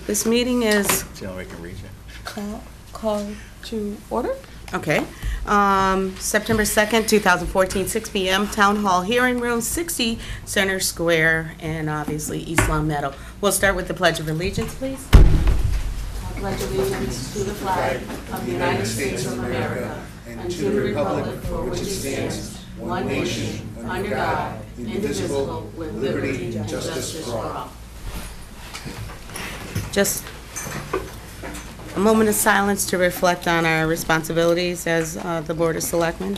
This meeting is See how we can reach it. call to order? Okay. September 2nd, 2014, 6 p.m., Town Hall Hearing Room, 60 Center Square, and obviously East Long Meadow. We'll start with the Pledge of Allegiance, please. I pledge allegiance to the flag of the United States of America and to the republic for which it stands, one nation, under God, indivisible, with liberty and justice for all. Just a moment of silence to reflect on our responsibilities as the Board of Selectmen.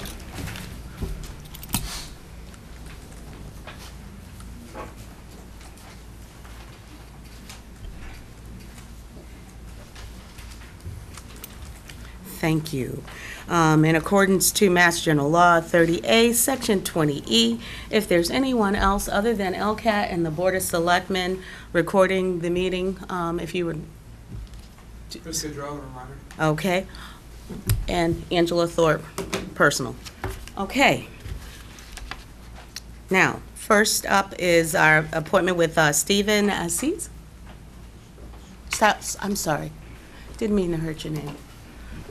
Thank you. In accordance to Mass General Law 30A, Section 20E, if there's anyone else other than LCAT and the Board of Selectmen recording the meeting, if you would. Just a draw reminder. Okay. And Angela Thorpe, personal. Okay. Now, first up is our appointment with Stephen Assis. I'm sorry. Didn't mean to hurt your name.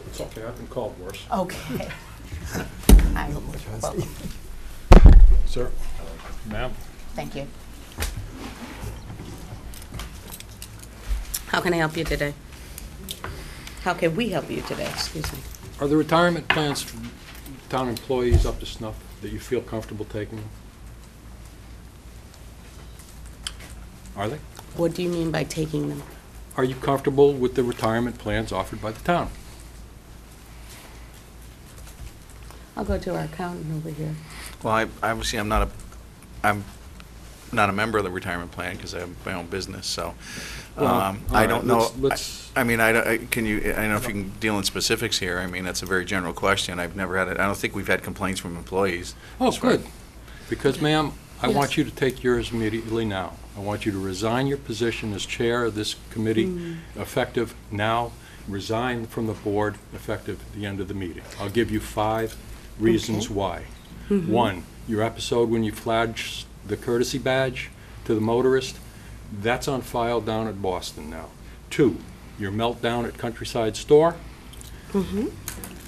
It's okay, I've been called worse. Okay. Well, Sir? Ma'am? thank you. How can I help you today? How can we help you today? Excuse me. Are the retirement plans for town employees up to snuff that you feel comfortable taking? Are they? What do you mean by taking them? Are you comfortable with the retirement plans offered by the town? I'll go to our accountant over here. Well, obviously, I'm not a member of the retirement plan because I have my own business. So, I don't know. I mean, I don't know if you can deal in specifics here. I mean, that's a very general question. I've never had it. I don't think we've had complaints from employees. Oh, good. Because, ma'am, I Yes. want you to take yours immediately now. I want you to resign your position as chair of this committee effective now. Resign from the board effective at the end of the meeting. I'll give you 5 reasons why. 1, your episode when you flashed the courtesy badge to the motorist, that's on file down at Boston now. 2, your meltdown at Countryside Store. All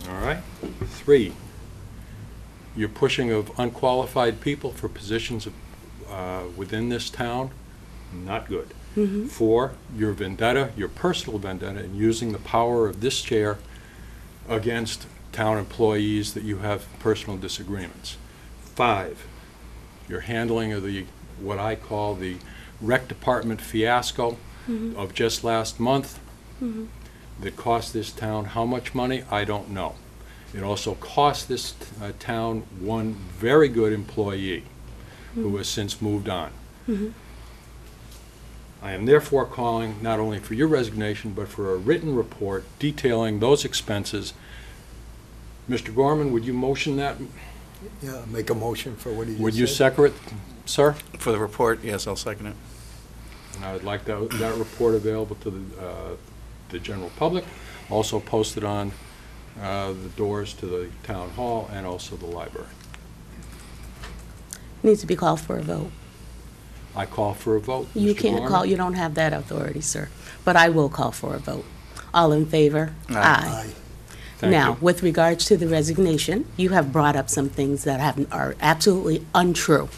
right. 3, your pushing of unqualified people for positions within this town, not good. 4, your vendetta, your personal vendetta, in using the power of this chair against town employees that you have personal disagreements. 5, your handling of what I call the rec department fiasco of just last month that cost this town how much money? I don't know. It also cost this town one very good employee who has since moved on. I am therefore calling not only for your resignation, but for a written report detailing those expenses. Mr. Gorman, would you motion that? Yeah, make a motion for what he just said. Would you second it, sir? For the report, yes, I'll second it. And I would like that report available to the general public, also posted on the doors to the town hall and also the library. Needs to be called for a vote. I call for a vote. You Mr. can't Gorman? call, you don't have that authority, sir. But I will call for a vote. All in favor? Aye. Aye. Thank Now, you. with regards to the resignation, you have brought up some things that are absolutely untrue.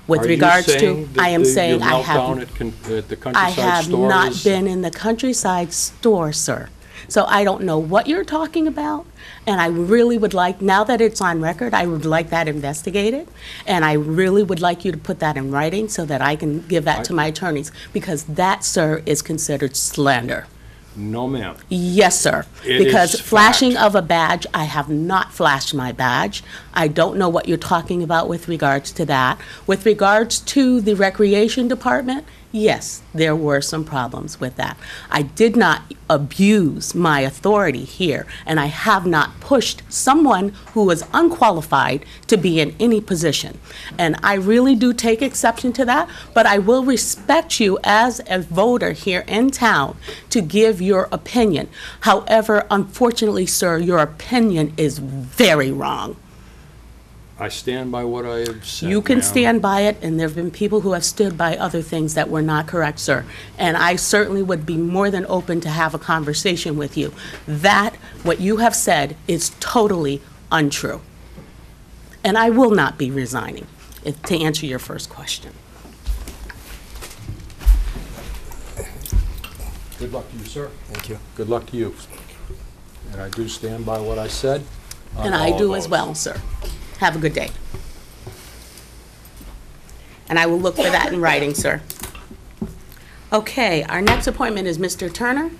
With Are you regards saying to, that I am saying I your meltdown have, at the I Countryside have Store not is- been in the Countryside Store, sir. So I don't know what you're talking about, and I really would like, now that it's on record, I would like that investigated, and I really would like you to put that in writing so that I can give that to my attorneys, because that, sir, is considered slander. No, ma'am. Yes, sir. It Because is flashing fact. of a badge, I have not flashed my badge. I don't know what you're talking about with regards to that. With regards to the recreation department, yes, there were some problems with that. I did not abuse my authority here, and I have not pushed someone who was unqualified to be in any position. And I really do take exception to that, but I will respect you as a voter here in town to give your opinion. However, unfortunately, sir, your opinion is very wrong. I stand by what I have said. You can ma'am. stand by it, and there have been people who have stood by other things that were not correct, sir. And I certainly would be more than open to have a conversation with you. That, what you have said, is totally untrue. And I will not be resigning, to answer your first question. Good luck to you, sir. Thank you. Good luck to you. And I do stand by what I said. on And I all do of as those. well, sir. Have a good day. And I will look for that in writing, sir. Okay, our next appointment is Mr. Turner.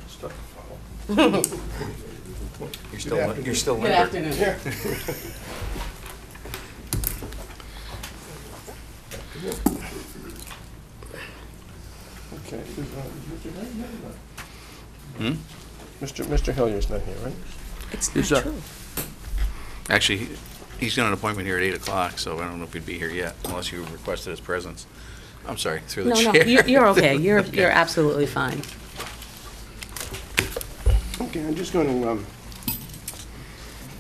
Stuff to follow. You're still Good afternoon. Okay, Mr. Hillier's not here, right? It's Is not that- true. Actually, he's got an appointment here at 8 o'clock, so I don't know if he'd be here yet, unless you requested his presence. I'm sorry, through the No, chair. no, you're okay. You're Okay. absolutely fine. Okay, I'm just going to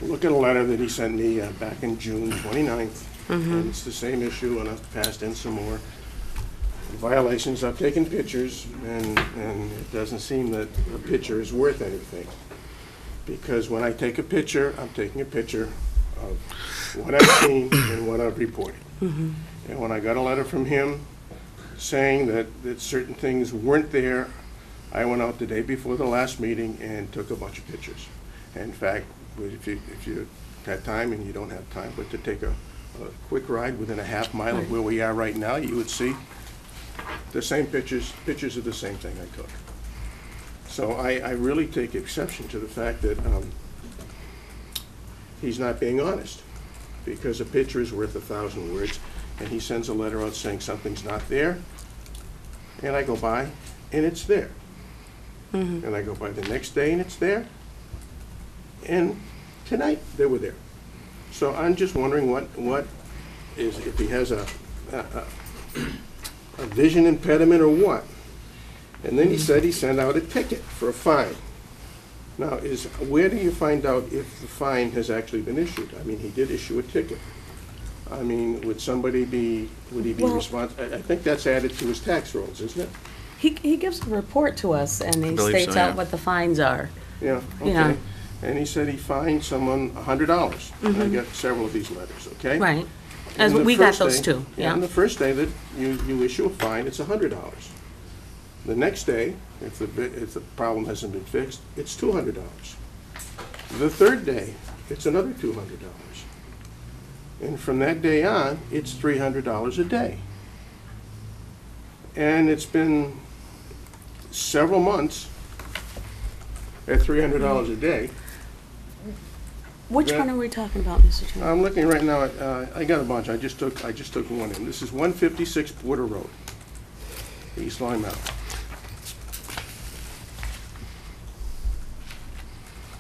look at a letter that he sent me back in June 29th. And it's the same issue, and I've passed in some more violations. I've taken pictures, and it doesn't seem that a picture is worth anything. Because when I take a picture, I'm taking a picture of what I've seen and what I've reported. And when I got a letter from him saying that certain things weren't there, I went out the day before the last meeting and took a bunch of pictures. In fact, if you had time, and you don't have time, but to take a quick ride within a half mile of where we are right now, you would see the same pictures of the same thing I took. So I really take exception to the fact that he's not being honest, because a picture is worth 1,000 words, and he sends a letter out saying something's not there, and I go by, and it's there. And I go by the next day, and it's there, and tonight, they were there. So I'm just wondering what is, if he has a vision impediment or what. And then he said he sent out a ticket for a fine. Now, where do you find out if the fine has actually been issued? I mean, he did issue a ticket. I mean, would he be Well- responsible? I think that's added to his tax rolls, isn't it? He gives a report to us, and he believe so, states yeah. out what the fines are. Yeah, Yeah. okay. And he said he fined someone $100. I got several of these letters, okay? Right. As And the we got first those day- too, And yeah. the first day that you issue a fine, it's $100. The next day, if the problem hasn't been fixed, it's $200. The third day, it's another $200. And from that day on, it's $300 a day. And it's been several months at $300 a day. Which Yeah. one are we talking about, Mr. Chairman? I'm looking right now at, I got a bunch, I just took one in. This is 156 Porter Road, East Long Meadow.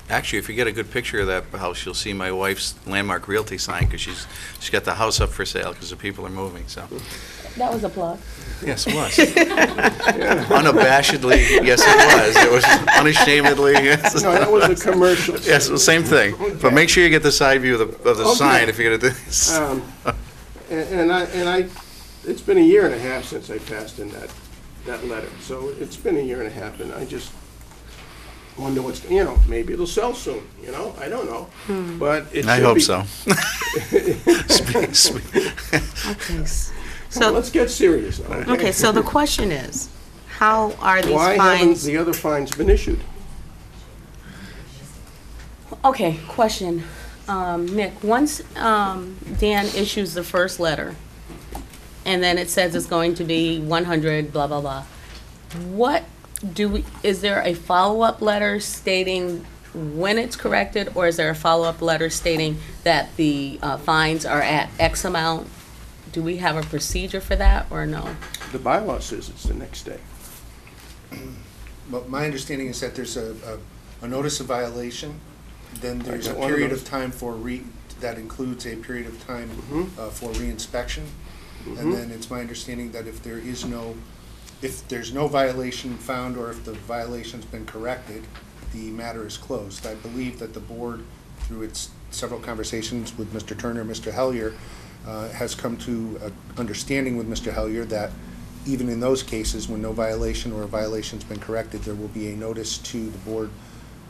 Actually, if you get a good picture of that house, you'll see my wife's Landmark Realty sign, because she's got the house up for sale, because the people are moving, so. That was a plug. Yes, it was. Unabashedly, yes, it was. It was unashamedly, yes. No, that was a commercial. Yes, the same thing. But make sure you get the side view of the Okay. sign if you're gonna do this. And it's been a year and a half since I passed in that letter. So it's been a year and a half, and I just wonder maybe it'll sell soon, I don't know. But it should be. I hope so. Okay. So let's get serious, though. Okay, so the question is, how are these Why haven't fines? the other fines been issued? Okay, question. Nick, once Dan issues the first letter, and then it says it's going to be 100, blah, blah, blah, is there a follow-up letter stating when it's corrected, or is there a follow-up letter stating that the fines are at X amount? Do we have a procedure for that, or no? The bylaw says it's the next day. But my understanding is that there's a notice of violation, then there's a got one of period those. of time that includes a period of time for reinspection. Mhm. And then it's my understanding that if there's no violation found, or if the violation's been corrected, the matter is closed. I believe that the board, through its several conversations with Mr. Turner, Mr. Hellier, has come to an understanding with Mr. Hellier that even in those cases when no violation or a violation's been corrected, there will be a notice to the Board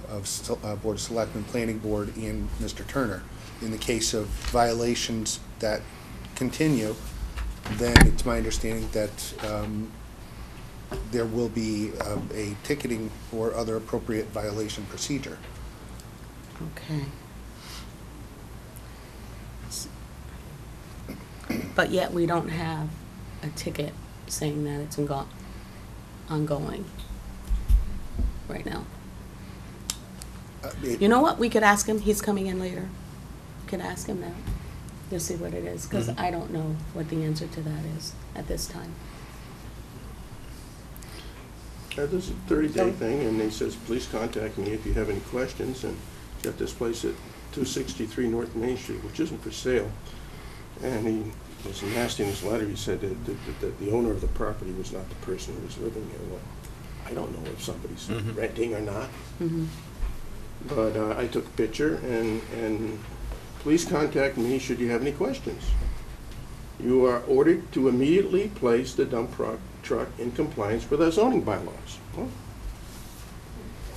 of Selectmen, Planning Board, and Mr. Turner. In the case of violations that continue, then it's my understanding that there will be a ticketing or other appropriate violation procedure. Okay. But yet we don't have a ticket saying that it's ongoing right now. You know what? We could ask him. He's coming in later. We could ask him that. You'll see what it is, because I don't know what the answer to that is at this time. This is a 30-day thing, and he says, please contact me if you have any questions. And he's got this place at 263 North Main Street, which isn't for sale. And he was nasty in his letter. He said that the owner of the property was not the person who was living there. Well, I don't know if somebody's renting or not. But I took a picture, and please contact me should you have any questions. You are ordered to immediately place the dump truck in compliance with our zoning bylaws. Well,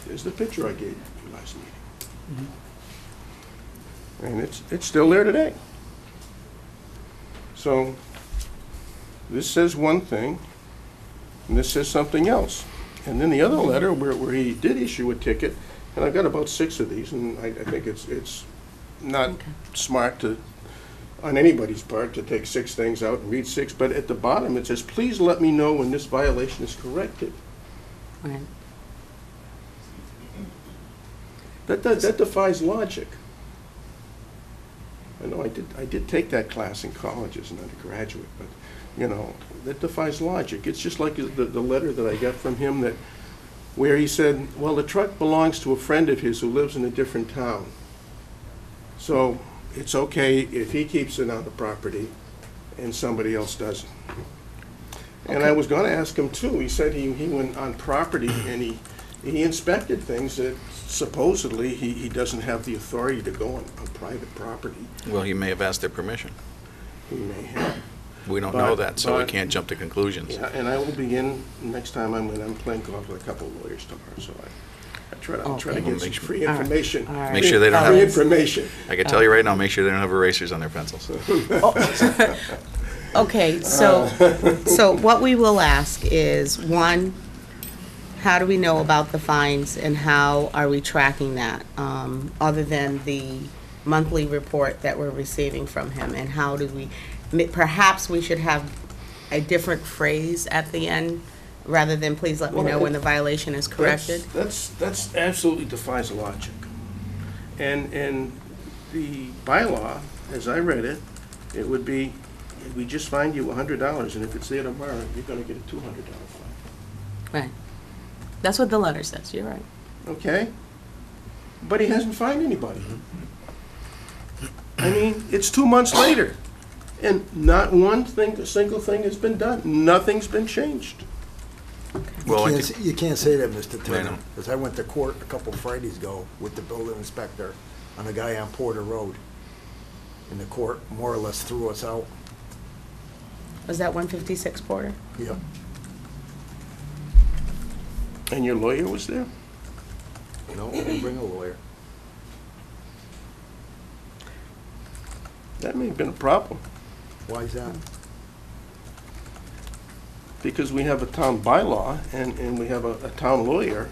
there's the picture I gave you last meeting. And it's still there today. So this says one thing, and this says something else. And then the other letter where he did issue a ticket, and I've got about 6 of these, and I think it's not smart to, on anybody's part, to take 6 things out and read 6, but at the bottom it says, please let me know when this violation is corrected. Right. That defies logic. I know I did take that class in college as an undergraduate, but, you know, that defies logic. It's just like the letter that I got from him that, where he said, well, the truck belongs to a friend of his who lives in a different town. So it's okay if he keeps it on the property and somebody else doesn't. And I was going to ask him too. He said he went on property and he inspected things that supposedly he doesn't have the authority to go on private property. Well, he may have asked their permission. He may have. We don't know that, so we can't jump to conclusions. Yeah, and I will be in next time I'm playing golf with a couple of lawyers tomorrow, so I'll try to get some free information. All right. Make sure they don't Free have, information. I can tell you right now, make sure they don't have erasers on their pencils. Okay, so what we will ask is, one, how do we know about the fines and how are we tracking that, other than the monthly report that we're receiving from him? And how do we, perhaps we should have a different phrase at the end rather than please let me know when the violation is corrected? That's absolutely defies logic. And the bylaw, as I read it, it would be, we just fined you $100, and if it's there tomorrow, you're going to get a $200 fine. Right. That's what the letter says. You're right. Okay? But he hasn't fined anybody. I mean, it's 2 months later, and not one single thing has been done. Nothing's been changed. Well, You can't say that, Mr. I Turner, know. because I went to court a couple Fridays ago with the building inspector on a guy on Porter Road, and the court more or less threw us out. Was that 156 Porter? Yep. And your lawyer was there? No, we'll bring a lawyer. That may have been a problem, Why is that? because we have a town bylaw, and we have a town lawyer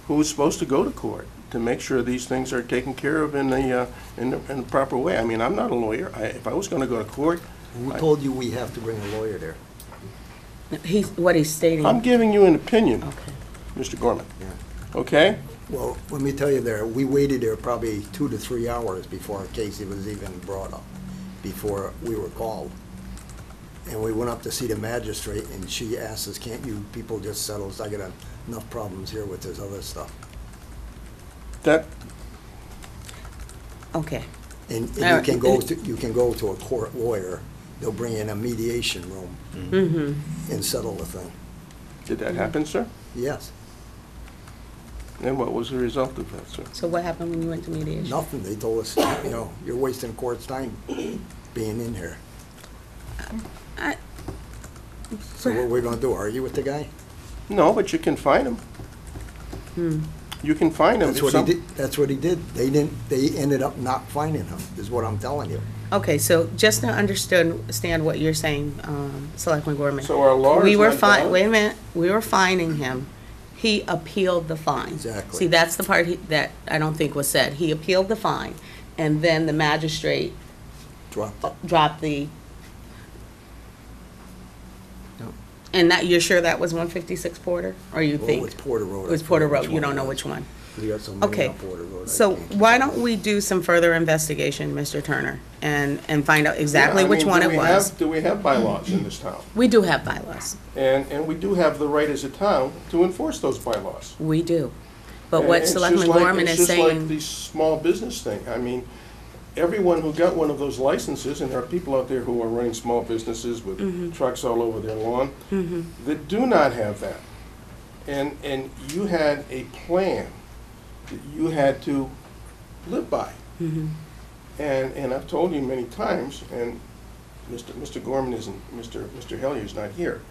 who is supposed to go to court to make sure these things are taken care of in the proper way. I mean, I'm not a lawyer. If I was going to go to court, Who told you we have to bring a lawyer there? What he's stating. I'm giving you an opinion, Okay. Mr. Gorman. Yeah. Okay? Well, let me tell you there, we waited there probably 2 to 3 hours before a case was even brought up, before we were called. And we went up to see the magistrate, and she asked us, can't you people just settle this? I got enough problems here with this other stuff. That, Okay. And All you right. can go to a court lawyer, they'll bring in a mediation room Mm-hmm. and settle the thing. did that happen, sir? Yes. And what was the result of that, sir? So what happened when you went to mediation? Nothing. They told us, you're wasting court's time being in here. I- So what we're gonna do, argue with the guy? No, but you can fine him. You can fine him. That's what he did. That's what he did. They ended up not finding him, is what I'm telling you. Okay, so just to understand what you're saying, Selectman Gorman. So our law We is were not valid? wait a minute, we were fining him. He appealed the fine. Exactly. See, that's the part that I don't think was said. He appealed the fine, and then the magistrate Dropped it. dropped the. And that, you're sure that was 156 Porter, or you Well, think? it's Porter Road. It was I Porter forget Road, which you one don't it know was. which one. We got so many Okay, on Porter Road. I so can't- why don't we do some further investigation, Mr. Turner, and find out exactly Yeah, I which mean, one do it we was? Do we have bylaws in this town? We do have bylaws. And we do have the right as a town to enforce those bylaws. We do. But And what it's Selectman just like- Gorman is It's just like saying, the small business thing. I mean, everyone who got one of those licenses, and there are people out there who are running small businesses Mm-hmm. with trucks all over their lawn, that do not have that. And you had a plan that you had to live by. Mm-hmm. And I've told you many times, and Mr. Gorman isn't, Mr. Hellier's not here,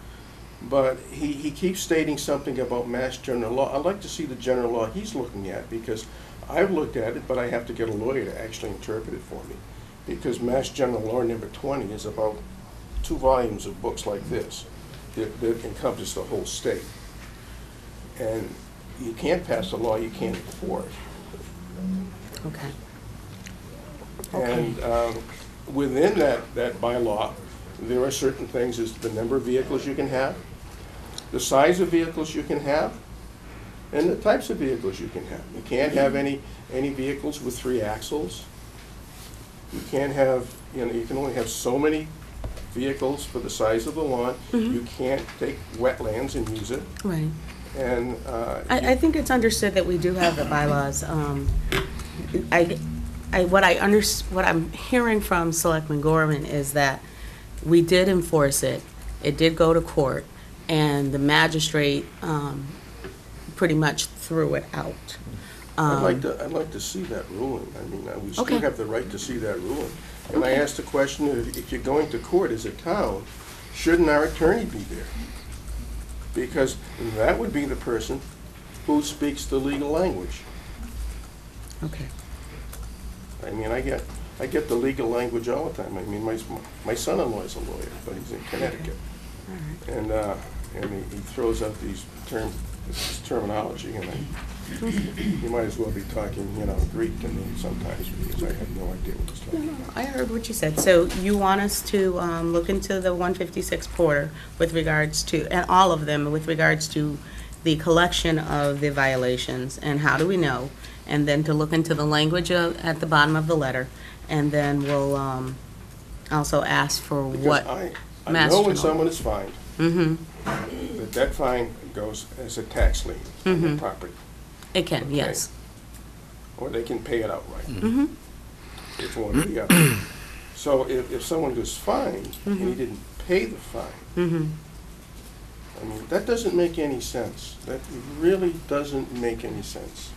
but he keeps stating something about Mass General Law. I'd like to see the general law he's looking at, because I've looked at it, but I have to get a lawyer to actually interpret it for me. Because Mass General Law number 20 is about 2 volumes of books like this that encompass the whole state. And you can't pass a law you can't enforce. okay, And within that bylaw, there are certain things, as the number of vehicles you can have, the size of vehicles you can have, and the types of vehicles you can have. You can't have any vehicles with 3 axles. You can't have, you can only have so many vehicles for the size of the lawn. You can't take wetlands and use it. right. And I think it's understood that we do have the bylaws. What I'm hearing from Selectman Gorman is that we did enforce it. It did go to court, and the magistrate pretty much threw it out. I'd like to see that ruling. I mean, we still Okay. have the right to see that ruling. And I asked the question, if you're going to court as a town, shouldn't our attorney be there? Because that would be the person who speaks the legal language. Okay. I mean, I get the legal language all the time. I mean, my son-in-law is a lawyer, but he's in Connecticut. And he throws out these this terminology, and you might as well be talking, Greek to me sometimes, because I have no idea what he's talking about. I heard what you said. So you want us to look into the 156 Porter with regards to, and all of them with regards to the collection of the violations, and how do we know? And then to look into the language at the bottom of the letter, and then we'll also ask for what. Because I Mass know when General. someone is fined, that fine goes as a tax lien on the property. It can, yes. Or they can pay it outright. It's one or the other. So if someone was fined and he didn't pay the fine, I mean, that doesn't make any sense. That really doesn't make any sense.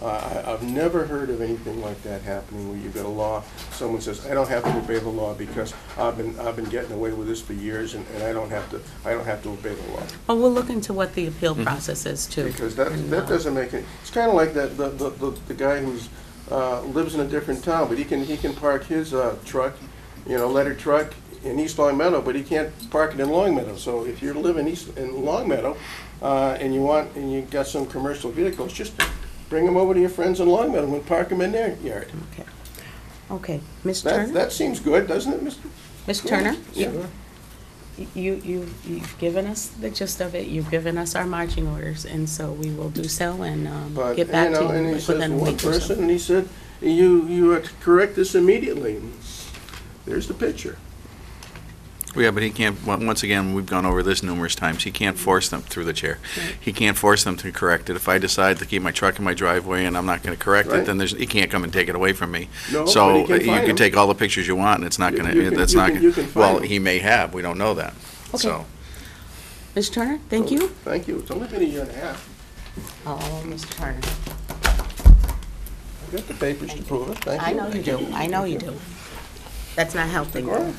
I've never heard of anything like that happening, where you've got a law, someone says, I don't have to obey the law because I've been getting away with this for years, and I don't have to obey the law. Well, we'll look into what the appeal process is too. Because that And, doesn't make it, it's kind of like the guy who's lives in a different town, but he can park his truck, letter truck in East Long Meadow, but he can't park it in Long Meadow. So if you're living in Long Meadow, and you got some commercial vehicles, just bring them over to your friends in Long Meadow and park them in their yard. Okay, Ms. Turner? That seems good, doesn't it, Mr.? Ms. Turner? Yeah. You've given us the gist of it, you've given us our marching orders, and so we will do so and But, get back to you and he says within a one week or so. person, and he said, you have to correct this immediately. There's the picture. Yeah, but he can't, once again, we've gone over this numerous times, he can't force them through the chair. He can't force them to correct it. If I decide to keep my truck in my driveway and I'm not going to correct Right. it, then he can't come and take it away from me. No, So but he can you fine can him. take all the pictures you want, and it's not going You to, can- that's you not can- going you to, can fine well, him. he may have, we don't know that. So, Ms. Turner, thank you. Thank you. It's only been a year and a half. Oh, Mr. Turner. I've got the papers to prove it, thank you. I know you do. I know you do. That's not helping. Go ahead.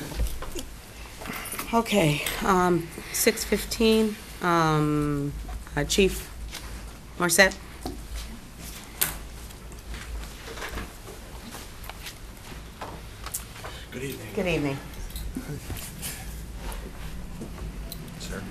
Okay, 6:15, Chief Morissette? Good evening. Good evening. Sir.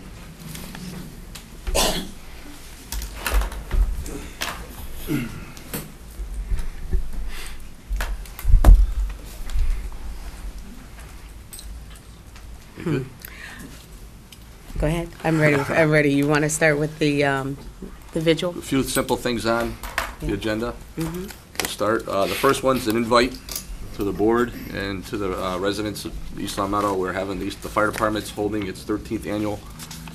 Go ahead. I'm ready. I'm ready. You want to start with the vigil? A few simple things on the Yeah. agenda to start. The first one's an invite to the board and to the residents of East Long Meadow. We're having the fire department's holding its 13th annual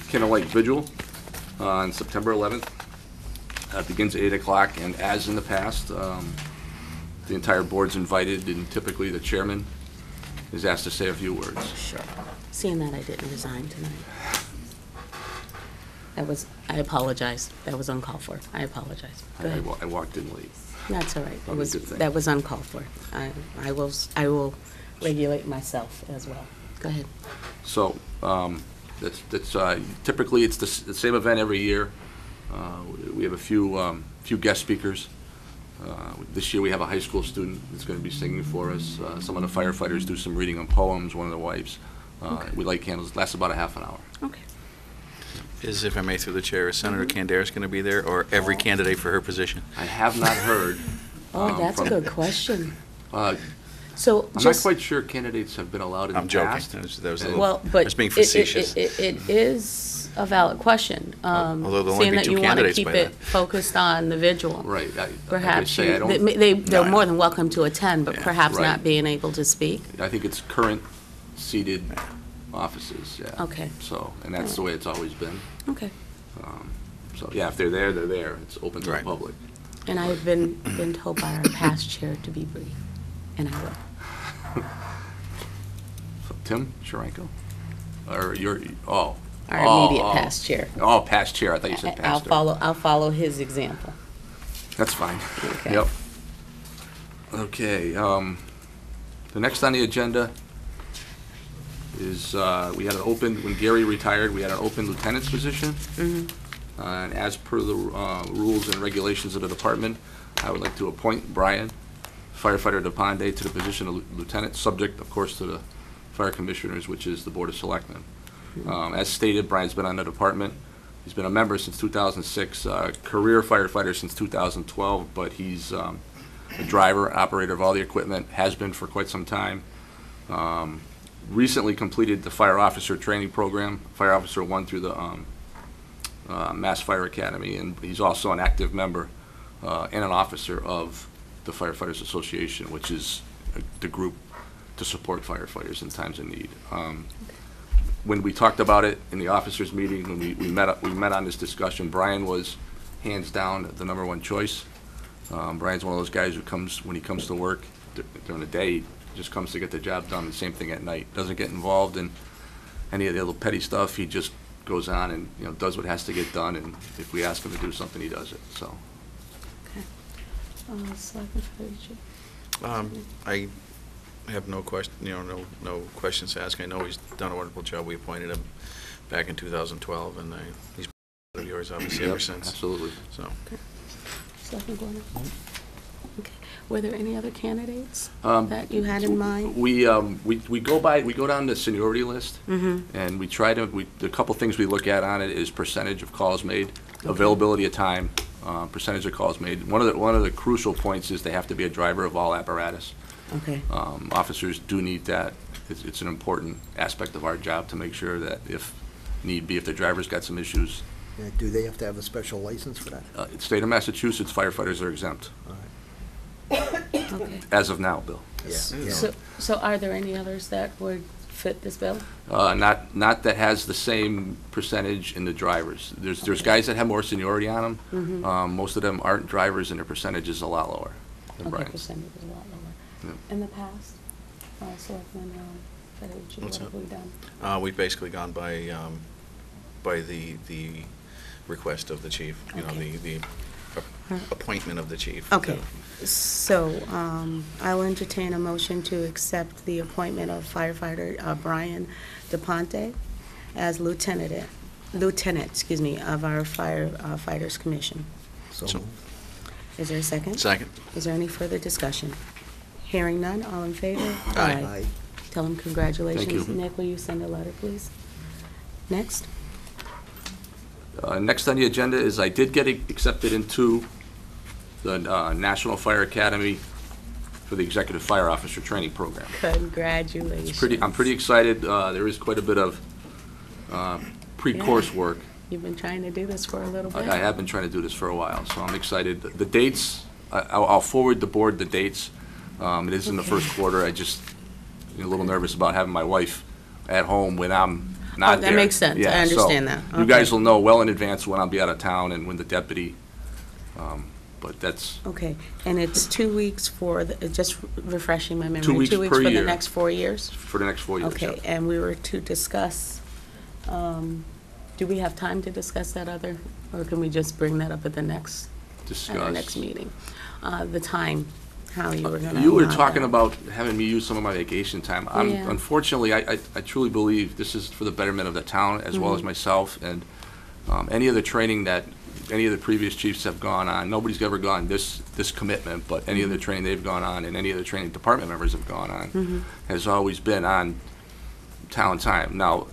Candlelight Vigil on September 11th. It begins at 8 o'clock, and as in the past, the entire board's invited, and typically the chairman is asked to say a few words. Sure. Seeing that I didn't resign tonight. I apologize. That was uncalled for. I apologize. Go ahead. I walked in late. That's all right. Probably a good thing. That was uncalled for. I will regulate myself as well. Go ahead. So, typically, it's the same event every year. We have a few guest speakers. This year, we have a high school student that's going to be singing for us. Some of the firefighters do some reading on poems, one of the wives. We light candles. It lasts about a half an hour. Okay. Is, if I may through the chair, is Senator Candaris going to be there, or every candidate for her position? I have not heard. Oh, that's a from- good question. I'm So not just, quite sure candidates have been allowed in I'm the joking. past. That was a little, well, I but was being facetious. it is a valid question. Although there'll only Seeing be that two you want to candidates keep by it then. focused on the vigil. Right. Perhaps say, I don't- they're No, more than welcome to attend, but Yeah. perhaps Right. not being able to speak. I think it's current seated offices, yeah. Okay. So, and that's the way it's always been. Okay. So, yeah, if they're there, they're there. It's open to the Right. public. And I have been told by our past chair to be brief, and I will. So, Tim Sharenko? Or your, Our immediate past chair. Oh, past chair. I thought you said pastor. I'll follow his example. That's fine. Okay. Yep. Okay, the next on the agenda is, we had an open, when Gary retired, we had an open lieutenant's position. And as per the rules and regulations of the department, I would like to appoint Brian, firefighter DePonde, to the position of lieutenant, subject, of course, to the fire commissioners, which is the Board of Selectmen. As stated, Brian's been on the department. He's been a member since 2006, career firefighter since 2012, but he's a driver, operator of all the equipment, has been for quite some time. Recently completed the fire officer training program, fire officer 1 through the Mass Fire Academy, and he's also an active member and an officer of the Firefighters Association, which is the group to support firefighters in times of need. When we talked about it in the officers' meeting, when we met on this discussion, Brian was hands down the #1 choice. Brian's one of those guys who comes, when he comes to work during the day, just comes to get the job done. The same thing at night. Doesn't get involved in any of the little petty stuff. He just goes on and, does what has to get done, and if we ask him to do something, he does it, so. Selectman Federici. I have no question, no questions to ask. I know he's done a wonderful job. We appointed him back in 2012, and he's been of yours, obviously, ever since. Absolutely. So, Selectman Gordon? Okay. Were there any other candidates that you had in mind? We go down the seniority list, and we try to, the couple things we look at on it is percentage of calls made, availability of time, percentage of calls made. One of the crucial points is they have to be a driver of all apparatus. Okay. Officers do need that. It's an important aspect of our job to make sure that if need be, if the driver's got some issues. Yeah, do they have to have a special license for that? State of Massachusetts, firefighters are exempt, All right. Okay. as of now, Bill. Yeah. So are there any others that would fit this bill? Not that has the same percentage in the drivers. There's guys that have more seniority on them. Most of them aren't drivers, and their percentage is a lot lower than Okay, Brian's. percentage is a lot lower. Yeah. In the past, Selectman Federici, what What's have that? we done? we've basically gone by the request of the chief, you know, Okay. the appointment of the chief. Okay, so I will entertain a motion to accept the appointment of firefighter Brian DePonte as lieutenant, of our firefighters commission. So So- moved. Is there a second? Second. Is there any further discussion? Hearing none, all in favor? Aye. Tell him congratulations. you. Nick, will you send a letter, please? Next? Next on the agenda is I did get accepted into the National Fire Academy for the Executive Fire Officer Training Program. Congratulations. I'm pretty excited. There is quite a bit of pre-course Yeah. work. You've been trying to do this for a little bit. I have been trying to do this for a while, so I'm excited. The dates, I'll forward the board the dates. It is in the first quarter. I just, a little nervous about having my wife at home when I'm not there. That makes sense. Yeah, I understand so that. You Okay. guys will know well in advance when I'll be out of town and when the deputy, but that's Okay, and it's 2 weeks for, just refreshing my memory. 2 weeks 2 weeks per for the year. next 4 years? for the next 4 years. Okay, yeah. and we were to discuss, do we have time to discuss that other, or can we just bring that up at the next, at our next Discuss. meeting? The time, how you were gonna. You were allow talking that. about having me use some of my vacation time. Yeah. Unfortunately, I truly believe this is for the betterment of the town as well as Mm-hmm. myself, and any of the training that any of the previous chiefs have gone on, nobody's ever gone this commitment, but any of Mm-hmm. the training they've gone on and any of the training department members have gone on Mm-hmm. has always been on town time. Now,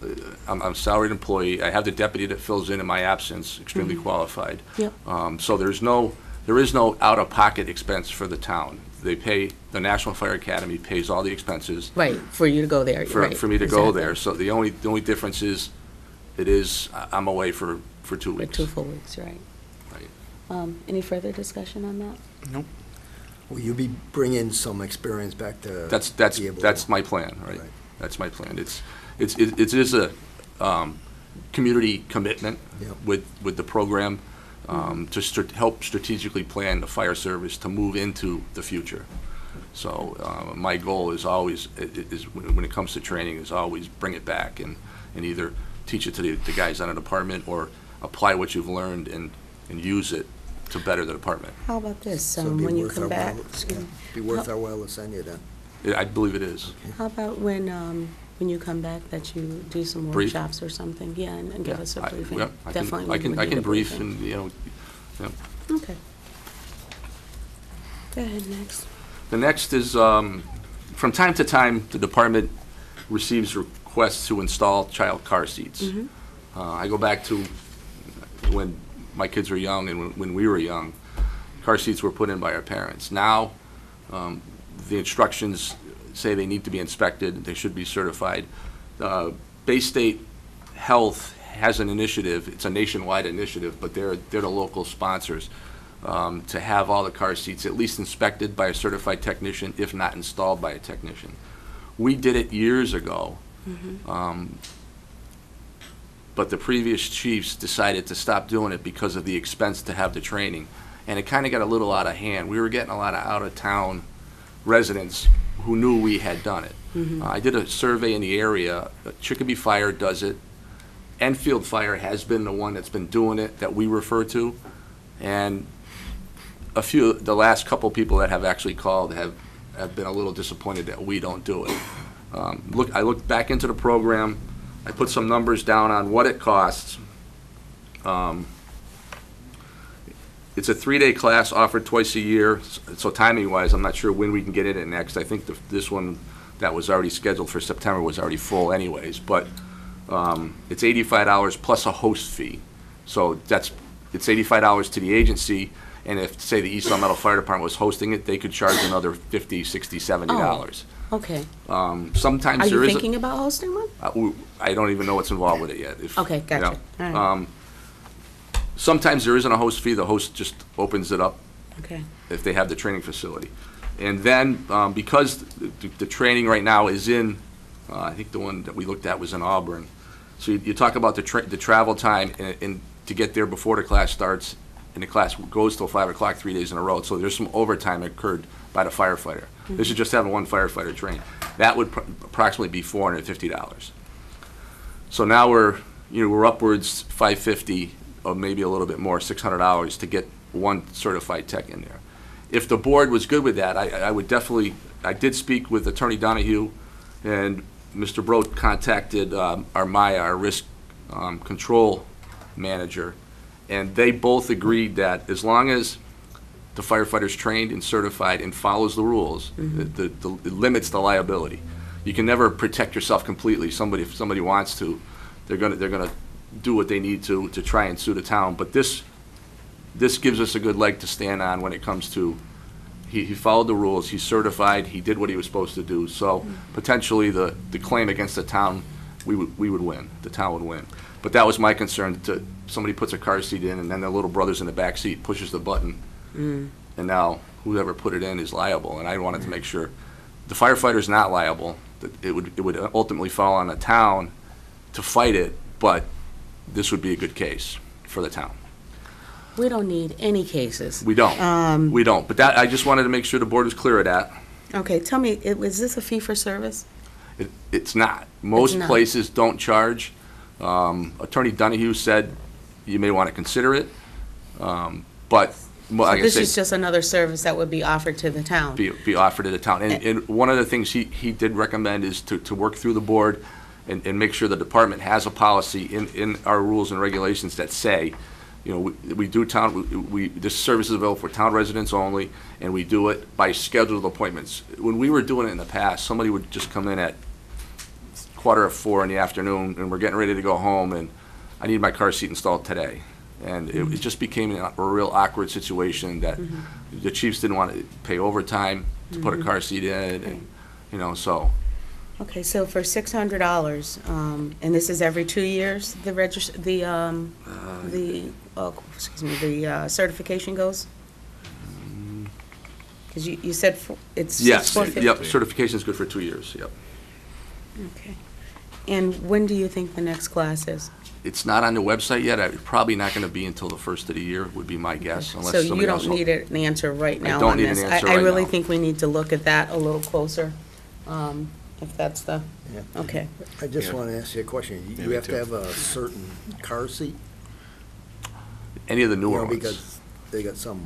I'm a salaried employee. I have the deputy that fills in my absence, extremely qualified. Yep. So there is no out-of-pocket expense for the town. They pay, the National Fire Academy pays all the expenses Right, for you to go there, for right. me to go exactly. there. So the only difference is, I'm away for 2 For weeks. 2 full weeks, right. Right. Any further discussion on that? Nope. Will you be bringing some experience back to? That's be able to- that's my plan, right? Right. That's my plan. It is a community commitment Yep. with the program to help strategically plan the fire service to move into the future. So my goal is always, when it comes to training, is always bring it back and either teach it to the guys on a department or apply what you've learned and use it to better the department. How about this, So it'd be when you worth come our back, while- excuse me, Be worth our while to send you then. I believe it is. how about when you come back, that you do some Brief? workshops or something? Yeah, and give Yeah, us a I- briefing. yeah, I can- Definitely I we can would I need can a brief briefing. and, Okay. Go ahead, next. The next is, from time to time, the department receives requests to install child car seats. I go back to when my kids were young and when we were young, car seats were put in by our parents. Now, the instructions say they need to be inspected, they should be certified. Bay State Health has an initiative, it's a nationwide initiative, but they're the local sponsors, to have all the car seats at least inspected by a certified technician, if not installed by a technician. We did it years ago, but the previous chiefs decided to stop doing it because of the expense to have the training. And it kind of got a little out of hand. We were getting a lot of out-of-town residents who knew we had done it. I did a survey in the area. Chicopee Fire does it. Enfield Fire has been the one that's been doing it that we refer to. And the last couple people that have actually called have been a little disappointed that we don't do it. I looked back into the program. I put some numbers down on what it costs. It's a 3-day class offered twice a year, so timing-wise, I'm not sure when we can get in it next. I think this one that was already scheduled for September was already full anyways, but it's $85 plus a host fee. So it's $85 to the agency, and if, say, the East Long Meadow Fire Department was hosting it, they could charge another $50, $60, $70. Okay. Sometimes Are there you is thinking about hosting one? I don't even know what's involved with it yet. Okay, gotcha. you know. All right. Sometimes there isn't a host fee. The host just opens it up Okay. if they have the training facility. And then, because the training right now is in, I think the one that we looked at was in Auburn. So you talk about the travel time and to get there before the class starts, and the class goes till 5 o'clock 3 days in a row. So there's some overtime occurred by the firefighter. This is just having one firefighter train. That would approximately be $450. So now we're upwards $550 of maybe a little bit more, $600, to get one certified tech in there. If the board was good with that, I would definitely, I did speak with Attorney Donahue, and Mr. Brodt contacted our risk control manager, and they both agreed that as long as the firefighter's trained and certified and follows the rules, it limits the liability. You can never protect yourself completely. If somebody wants to, they're gonna do what they need to try and sue the town. But this gives us a good leg to stand on when it comes to, he followed the rules, he's certified, he did what he was supposed to do. So potentially the claim against the town, we would win, the town would win. But that was my concern, somebody puts a car seat in and then their little brother's in the back seat, pushes the button, and now whoever put it in is liable. And I wanted to make sure the firefighter's not liable, that it would ultimately fall on the town to fight it, but this would be a good case for the town. We don't need any cases. We don't. We don't. But that, I just wanted to make sure the board was clear of that. Okay, tell me, is this a fee for service? It's not. Most not. places don't charge. Attorney Donahue said you may want to consider it, but like I This said, is just another service that would be offered to the town. be offered to the town. And one of the things he did recommend is to work through the board and make sure the department has a policy in our rules and regulations that say, you know, we do this service is available for town residents only, and we do it by scheduled appointments. When we were doing it in the past, somebody would just come in at 3:45 in the afternoon, and we're getting ready to go home, and I need my car seat installed today. And it just became a real awkward situation that the chiefs didn't want to pay overtime to put a car seat in, and, you know, so. Okay, so for $600, and this is every 2 years, the certification goes? Because you said it's Yes, $450. yep, certification is good for 2 years, yep. Okay. And when do you think the next class is? It's not on the website yet. It's probably not going to be until the first of the year, would be my guess, unless So somebody you else. don't need an answer right now don't on need an this? answer I right really now. think we need to look at that a little closer, if that's the, Yeah. okay. I just Yeah. want to ask you a question. Yeah, You me have too. to have a certain car seat? Any of the You newer know, ones. because they got some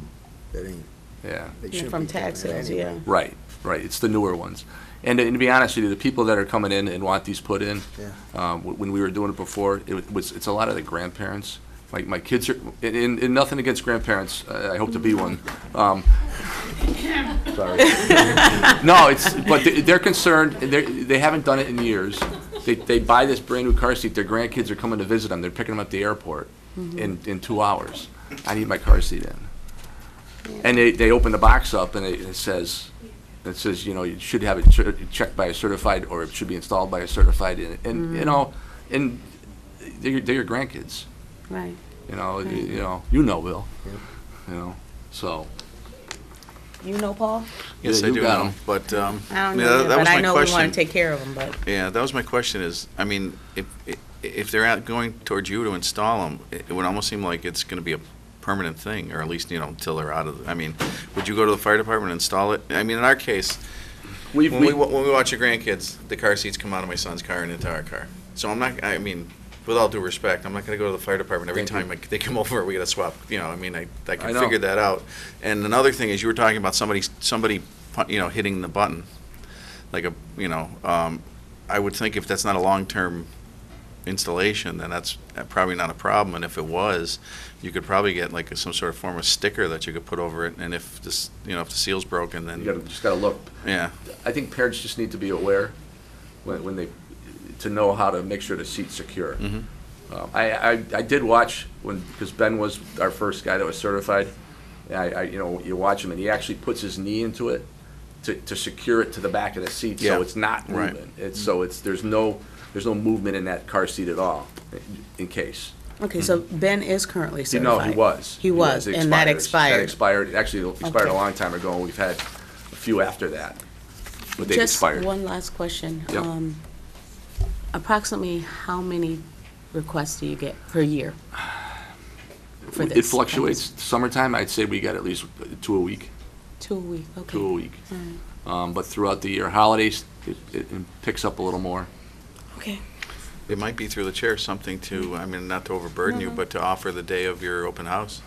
that ain't, Yeah, they Yeah, shouldn't from be taking tax it sales, anyway. yeah. right, it's the newer ones. And to be honest with you, the people that are coming in and want these put in, Yeah. when we were doing it before, it's a lot of the grandparents. My kids are, and nothing against grandparents, I hope to be one. Sorry. No, but they're concerned, they haven't done it in years. They buy this brand-new car seat, their grandkids are coming to visit them, they're picking them up at the airport in 2 hours. I need my car seat in. And they open the box up and it says, you know, you should have it checked by a certified, or it should be installed by a certified, and you know, and they're your grandkids. Right. You know, Bill. Yep. You know, so. You know, Paul? Yes, Yeah, I you do got know, 'em. but, I don't yeah, know, that but was I my know we want question. to take care of them, but. Yeah, that was my question is, I mean, if they're going towards you to install them, it would almost seem like it's going to be a permanent thing, or at least, you know, until they're out of, I mean, would you go to the fire department and install it? I mean, in our case, when we watch your grandkids, the car seats come out of my son's car and into our car. So I'm not, I mean, with all due respect, I'm not going to go to the fire department every time they come over, we got to swap, you know, I mean, I can know. figure that out. And another thing is, you were talking about somebody, you know, hitting the button, like a, you know, I would think if that's not a long-term installation, then that's probably not a problem. And if it was, you could probably get like some sort of form of sticker that you could put over it. And if this, you know, if the seal's broken, then You just gotta look. yeah, I think parents just need to be aware when they, to know how to make sure the seat's secure. Mhm. I did watch because Ben was our first guy that was certified. And you know, you watch him and he actually puts his knee into it to secure it to the back of the seat, Yeah. so it's not Right. moving. There's no movement in that car seat at all, in case. Okay, so Ben is currently You know, certified? he was. He was, It and that That expired? expired. Actually, it expired a Okay. long time ago, and we've had a few after that, but they Just expired. one last question. Yep. Approximately how many requests do you get per year for It this? fluctuates. Summertime, I'd say we got at least 2 a week. 2 a week, okay. 2 a week. All right. But throughout the year, holidays, it picks up a little more. Okay. It might be through the chair something to, I mean, not to overburden you, but to offer the day of your open house.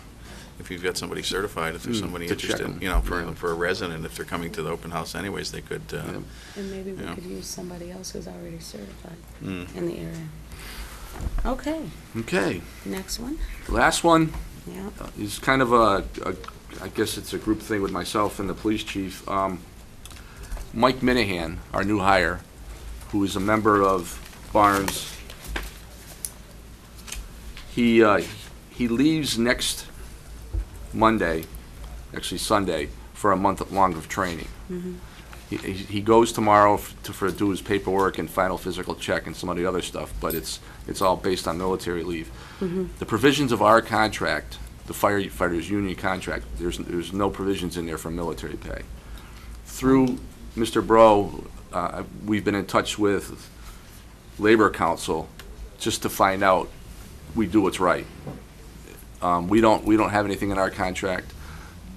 If you've got somebody certified, if there's somebody to check interested, 'em. you know, Yeah. for a resident, if they're coming to the open house anyways, they could, And maybe we Yeah. could use somebody else who's already certified Mm. in the area. Okay, Okay, next one. last one Yeah. is kind of I guess it's a group thing with myself and the police chief. Mike Minahan, our new hire, who is a member of Barnes, he leaves next Monday, actually Sunday, for a month long of training. He goes tomorrow to do his paperwork and final physical check and some of the other stuff, but it's all based on military leave. The provisions of our contract, the firefighters union contract, there's no provisions in there for military pay. Through Mr. Bro, we've been in touch with Labor Council just to find out we do what's right. We don't have anything in our contract.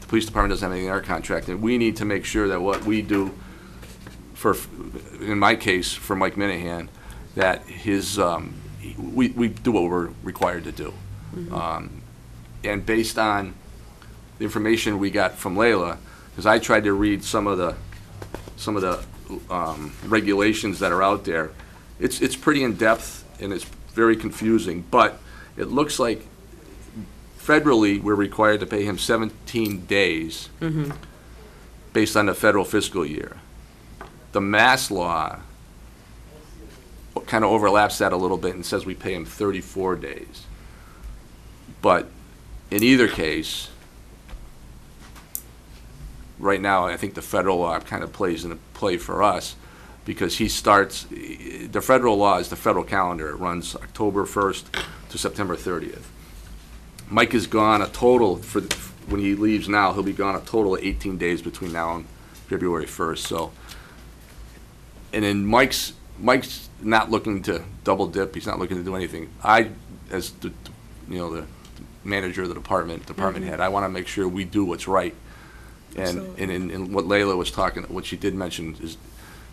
The police department doesn't have anything in our contract, and we need to make sure that what we do in my case, for Mike Minahan, that we do what we're required to do. And based on the information we got from Layla, because I tried to read some of the regulations that are out there, it's pretty in-depth and it's very confusing, but it looks like federally we're required to pay him 17 days based on the federal fiscal year. The Mass law kind of overlaps that a little bit and says we pay him 34 days. But in either case, right now, I think the federal law kind of plays into play for us because he starts, the federal law is the federal calendar. It runs October 1st to September 30th. Mike is gone a total, when he leaves now, he'll be gone a total of 18 days between now and February 1st. So, and then Mike's not looking to double dip. He's not looking to do anything. I, as the manager of the department head, I want to make sure we do what's right. And what Layla was talking, what she did mention is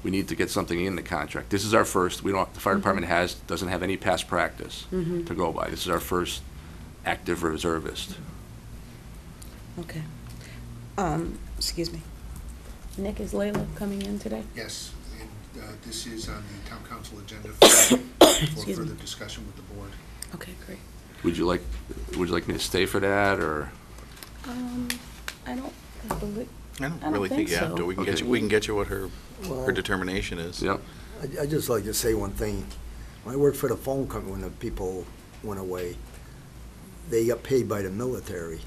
we need to get something in the contract. This is our first. The fire department doesn't have any past practice to go by. This is our first active reservist. Okay. Excuse me. Nick, is Layla coming in today? Yes, and this is on the town council agenda for further discussion with the board. Okay, great. Would you like me to stay for that, or? I don't believe. I don't really think you have to. We can get you what her determination is. Yep. I'd just like to say one thing. When I worked for the phone company, when the people went away, they got paid by the military,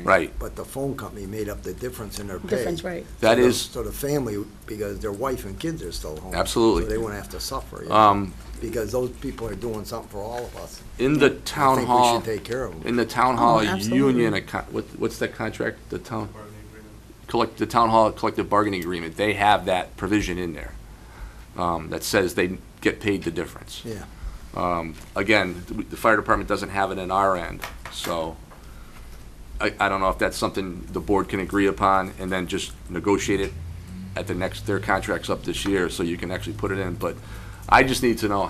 Right. but the phone company made up the difference in their pay. Difference, right. That is, So the family, because their wife and kids are still home. Absolutely. So they wouldn't have to suffer, you know, because those people are doing something for all of us. in the I town think we hall, should take care of them. in the town hall absolutely. union, what's that contract? The town hall collective bargaining agreement. They have that provision in there that says they get paid the difference. Yeah. Again, the fire department doesn't have it in our end, so I don't know if that's something the board can agree upon and then just negotiate it at their contract's up this year, so you can actually put it in, but I just need to know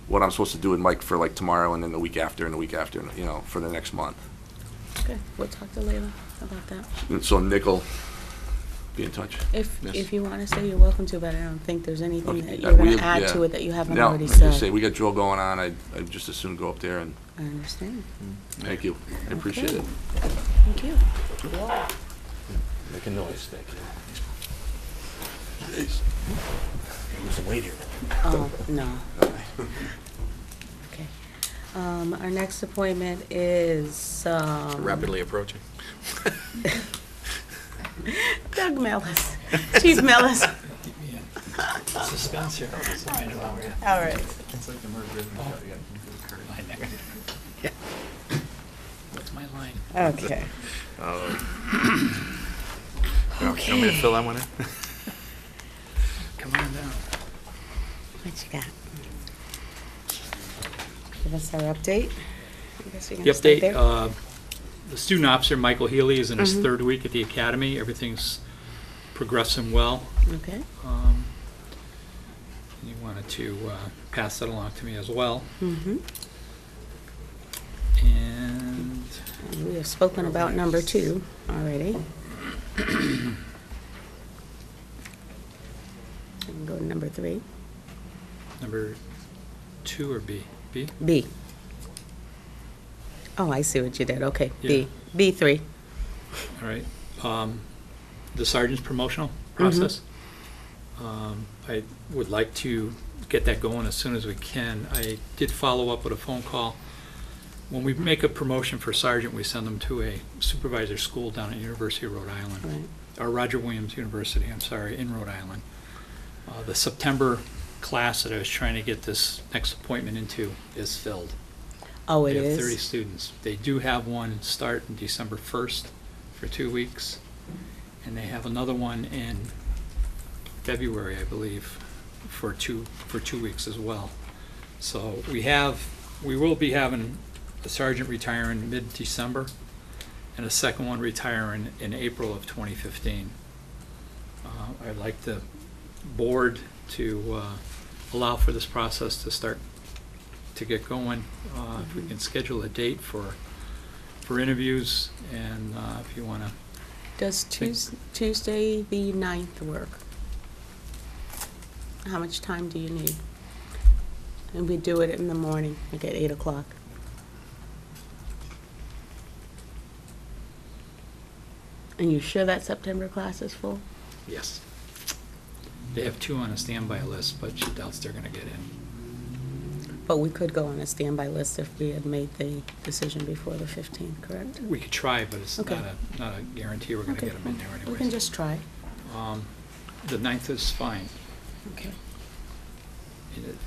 what I'm supposed to do with Mike for like tomorrow and then the week after and the week after, for the next month. Okay, we'll talk to Layla about that. And so Nick will be in touch. If you want to say, you're welcome to, but I don't think there's anything Okay, that you're going we- to add yeah. to it that you haven't No, already I just say, said. we got drill going on, I'd just as soon go up there and, I understand. thank you, I appreciate Okay. it. Thank you. Make a noise, thank you. Who's the wait here? Oh, no. Okay. Our next appointment is, Rapidly approaching. Doug Mellis. Chief Mellis. Suspense here. All right. It's like the murder. Yeah. What's my line? Okay. You want me to fill that one in? Come on down. What you got? Give us our update. I guess you're The gonna start update, there. the student officer, Michael Healy, is in his Mhm. third week at the academy. Everything's progressing well. Okay. You want to to pass that along to me as well. Mm-hmm. And And we have spoken about number 2 already. I can go to number 3. number 2 or B? B? B. Oh, I see what you did. Okay, Yeah. B. B3. All right. The sergeant's promotional process. I would like to get that going as soon as we can. I did follow up with a phone call. When we make a promotion for sergeant, we send them to a supervisor school down at University of Rhode Island. Right. Or Roger Williams University, I'm sorry, in Rhode Island. The September class that I was trying to get this next appointment into is filled. Oh, it They have 30 is? students. They do have one start on December 1st for 2 weeks, and they have another one in February, I believe, for two weeks as well. So we will be having a sergeant retiring mid-December and a second one retiring in April of 2015. I'd like the board to allow for this process to start to get going. If we can schedule a date for interviews, and if you want to. Does Tuesday the 9th work? How much time do you need? And we do it in the morning, like at 8 o'clock. And you sure that September class is full? Yes. They have 2 on a standby list, but she doubts they're going to get in. But we could go on a standby list if we had made the decision before the 15th, correct? We could try, but it's Okay. not a guarantee we're going to Okay. get them in there anyways. We can just try. The 9th is fine. Okay.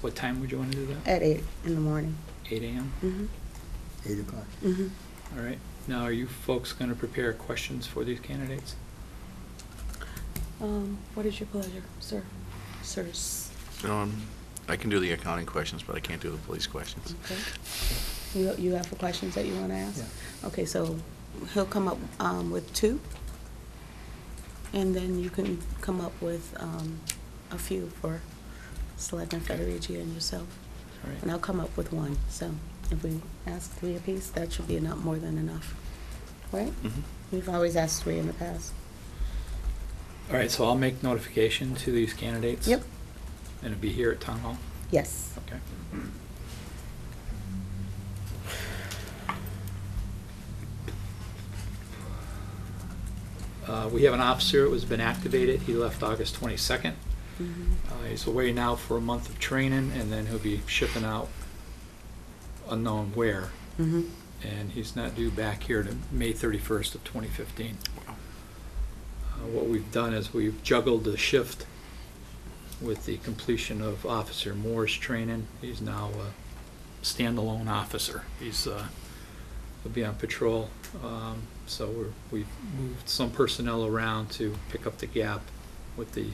What time would you want to do that? At 8 in the morning. 8 a.m.? Mm-hmm. 8 o'clock. Mm-hmm. All right. Now, are you folks going to prepare questions for these candidates? What is your pleasure, sir? Sirs? I can do the accounting questions, but I can't do the police questions. Okay. You have the questions that you want to ask? Yeah. Okay, so he'll come up with 2, and then you can come up with a few for Selectman Federici and yourself. All right. And I'll come up with 1, so if we ask 3 apiece, that should be enough, more than enough. Right? Mhm. We've always asked 3 in the past. All right, so I'll make notification to these candidates. Yep. And it'll be here at Town Hall? Yes. Okay. We have an officer who has been activated. He left August 22nd. He's away now for a month of training, and then he'll be shipping out unknown where. Mm-hmm. And he's not due back here to May 31st of 2015. What we've done is we've juggled the shift with the completion of Officer Moore's training. He's now a standalone officer. He'll be on patrol. So we've moved some personnel around to pick up the gap with the.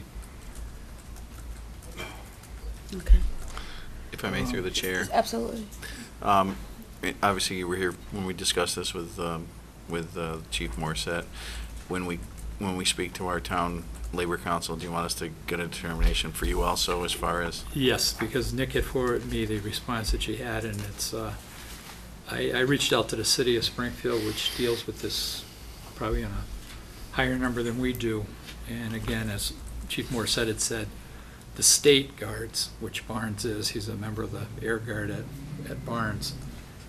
Okay. If I may, through the chair. Absolutely. Obviously, you were here when we discussed this with Chief Morissette. When we speak to our town labor council, do you want us to get a determination for you also as far as? Yes, because Nick had forwarded me the response that she had, and it's. I reached out to the city of Springfield, which deals with this probably on a higher number than we do. And again, as Chief Morissette had said, the state guards, which Barnes is, he's a member of the Air Guard at Barnes,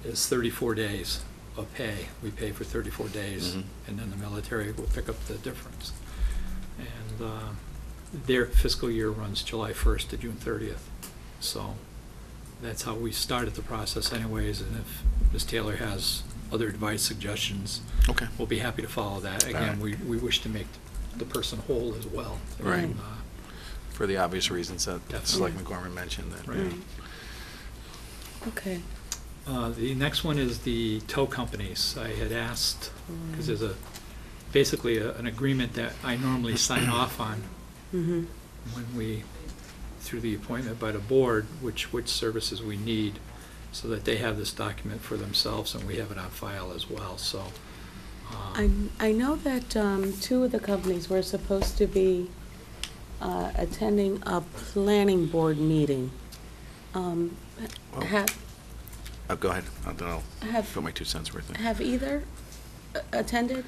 is 34 days of pay. We pay for 34 days, and then the military will pick up the difference. And their fiscal year runs July 1st to June 30th. So that's how we started the process anyways, and if Ms. Taylor has other advice, suggestions, Okay. we'll be happy to follow that. Again, we wish to make the person whole as well. Right. And, For the obvious reasons that Definitely. Selectman Gorman mentioned. That, Right. Okay. The next one is the tow companies. I had asked, because there's basically an agreement that I normally sign off on Mm-hmm. when through the appointment by the board, which services we need, so that they have this document for themselves and we have it on file as well, so. I know that 2 of the companies were supposed to be attending a planning board meeting Um, Well, have, Go ahead. I'll have, put my 2 cents worth in. have either attended?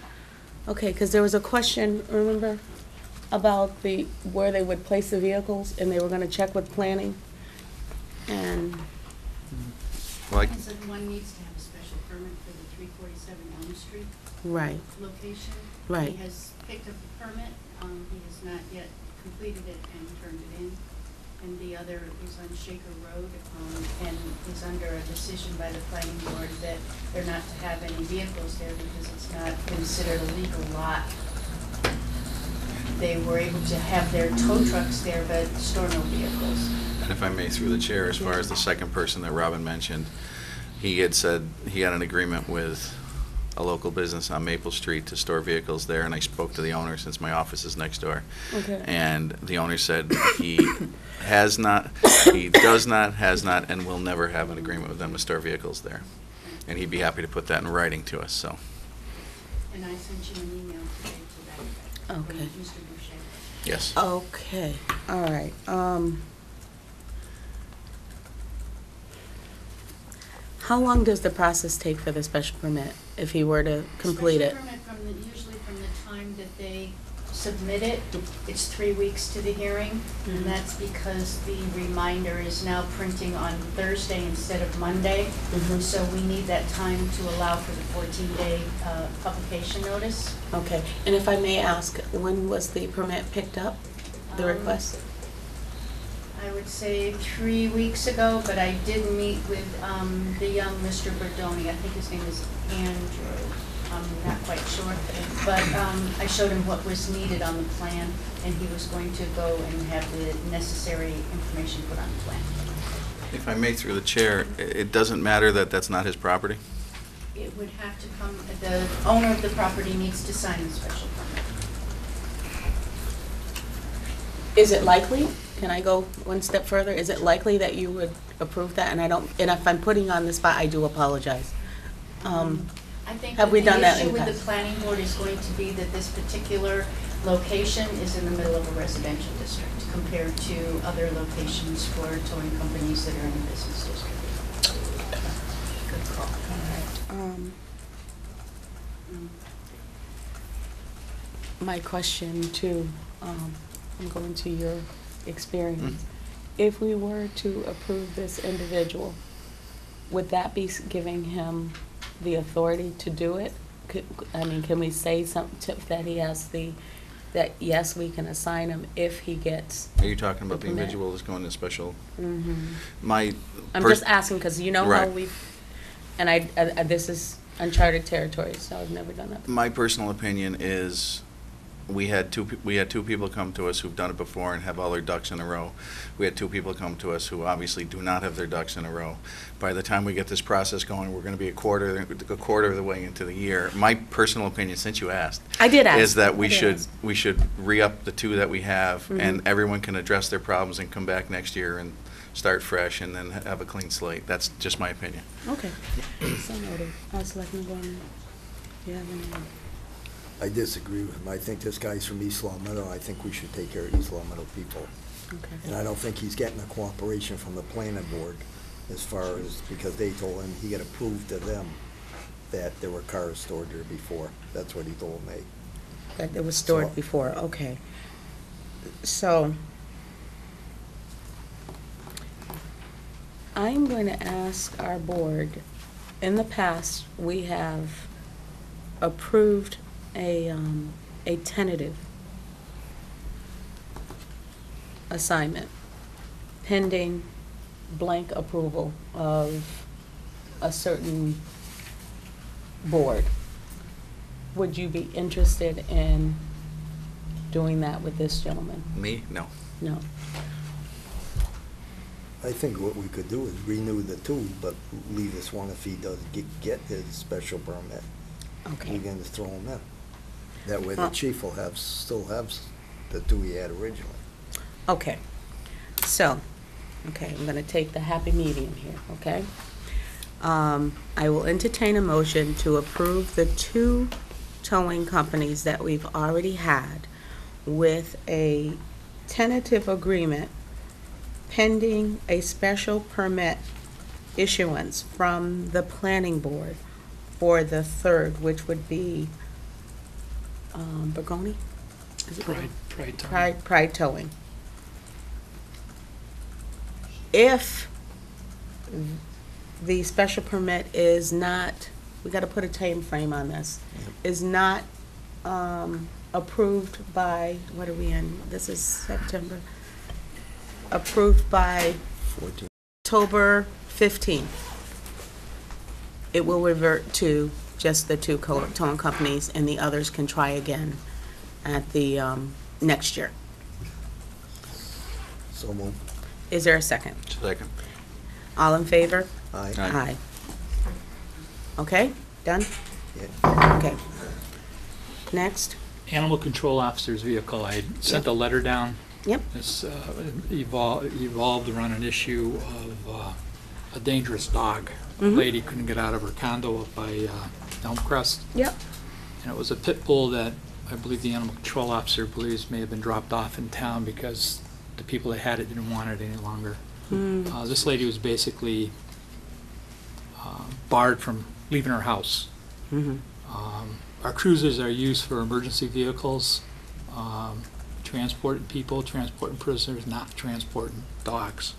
Okay, because there was a question, remember, about where they would place the vehicles, and they were gonna check with planning, and, Like, And so one needs to have a special permit for the 347 Elm Street right, location. Right. He has picked up the permit, he has not yet completed it and turned it in. And the other is on Shaker Road, and is under a decision by the planning board that they're not to have any vehicles there because it's not considered a legal lot. They were able to have their tow trucks there, but store no vehicles. and if I may, through the chair, as far as the second person that Robin mentioned, he had said he had an agreement with a local business on Maple Street to store vehicles there, and I spoke to the owner since my office is next door. okay. And the owner said he has not, he does not, has not, and will never have an agreement with them to store vehicles there. And he'd be happy to put that in writing to us, so. And I sent you an email today to that effect from Okay. Mr. Boucher. Yes. Okay, all right, how long does the process take for the special permit, if he were to complete it? Special permit usually from the time that they submit it, it's 3 weeks to the hearing. Mhm. And that's because the reminder is now printing on Thursday instead of Monday. Mhm. So we need that time to allow for the 14-day publication notice. Okay, and if I may ask, when was the permit picked up, the request? I would say 3 weeks ago, but I did meet with the young Mr. Berdoni. I think his name is Andrew. I'm not quite sure. But I showed him what was needed on the plan, and he was going to go and have the necessary information put on the plan. If I may, through the chair, it doesn't matter that that's not his property? It would have to come, the owner of the property needs to sign the special permit. Is it likely, can I go one step further? Is it likely that you would approve that? And if I'm putting you on the spot, I do apologize. I think Have we done that the in issue the with past? the planning board is going to be that this particular location is in the middle of a residential district compared to other locations for towing companies that are in the business district. Good call. My question too, I'm going to your experience. Mm-hmm. If we were to approve this individual, would that be giving him the authority to do it? Can we say that he has that yes, we can assign him if he gets? Are you talking about the permit? individual that's going to special? Mhm. I'm pers- just asking, because you know how Right. we've, and I, this is uncharted territory, so I've never done that before. My personal opinion is, we had two people come to us who've done it before and have all their ducks in a row. We had 2 people come to us who obviously do not have their ducks in a row. By the time we get this process going, we're going to be a quarter of the way into the year. My personal opinion, since you asked, I did ask. is that we I did should ask. re-up the 2 that we have, and Mhm. everyone can address their problems and come back next year and start fresh and then have a clean slate. That's just my opinion. Okay. So noted. Selectman Gorman, you have any? I disagree with him. I think this guy's from East Long Meadow. I think we should take care of East Long Meadow people. Okay. And I don't think he's getting the cooperation from the planning board as far as, because they told him he got approved to them that there were cars stored there before. That's what he told me. That it was stored So- before, okay. So, I'm going to ask our board, in the past, we have approved a tentative assignment pending blank approval of a certain board. Would you be interested in doing that with this gentleman? Me? No. No. I think what we could do is renew the 2, but leave this one if he does get his special permit. Okay. We can just throw him in. That way the Well- chief will still have the 2 he had originally. Okay. So, okay, I'm gonna take the happy medium here, okay? I will entertain a motion to approve the 2 towing companies that we've already had with a tentative agreement pending a special permit issuance from the planning board for the 3rd, which would be Bergoni? Is it Bergoni? Pride time. Pride towing. If the special permit is not, we gotta put a time frame on this, is not approved by, what are we in? This is September. Approved by 14. October 15th. It will revert to just the 2 towing companies, and the others can try again at the next year. So moved. Is there a second? Second. All in favor? Aye. Aye. Okay, done? Yeah. Okay. Next? Animal control officer's vehicle, I sent a letter down. Yep. This evolved around an issue of a dangerous dog. A lady couldn't get out of her condo up by Elmcrest. Yep. And it was a pit bull that I believe the animal control officer believes may have been dropped off in town because the people that had it didn't want it any longer. This lady was basically barred from leaving her house. Our cruisers are used for emergency vehicles, transporting people, transporting prisoners, not transporting dogs.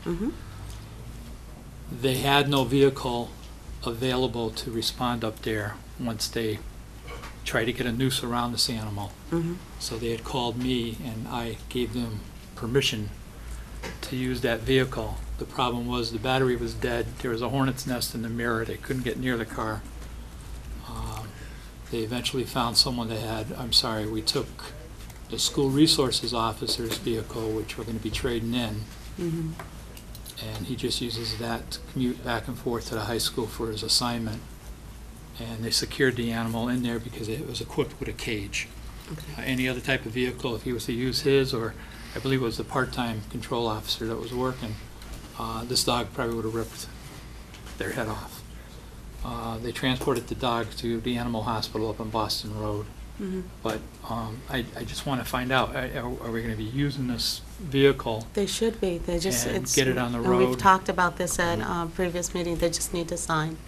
They had no vehicle available to respond up there once they tried to get a noose around this animal. So they had called me, and I gave them permission to use that vehicle. The problem was the battery was dead. There was a hornet's nest in the mirror. They couldn't get near the car. They eventually found someone that had, I'm sorry, we took the school resources officer's vehicle, which we're going to be trading in, and he just uses that to commute back and forth to the high school for his assignment. And they secured the animal in there because it was equipped with a cage. Any other type of vehicle, if he was to use his, or I believe it was the part-time control officer that was working, this dog probably would have ripped their head off. They transported the dog to the animal hospital up on Boston Road. But I just want to find out, are we going to be using this vehicle? They should be. They just, And it's. get it on the and we've road. talked about this at previous meeting. They just need to sign.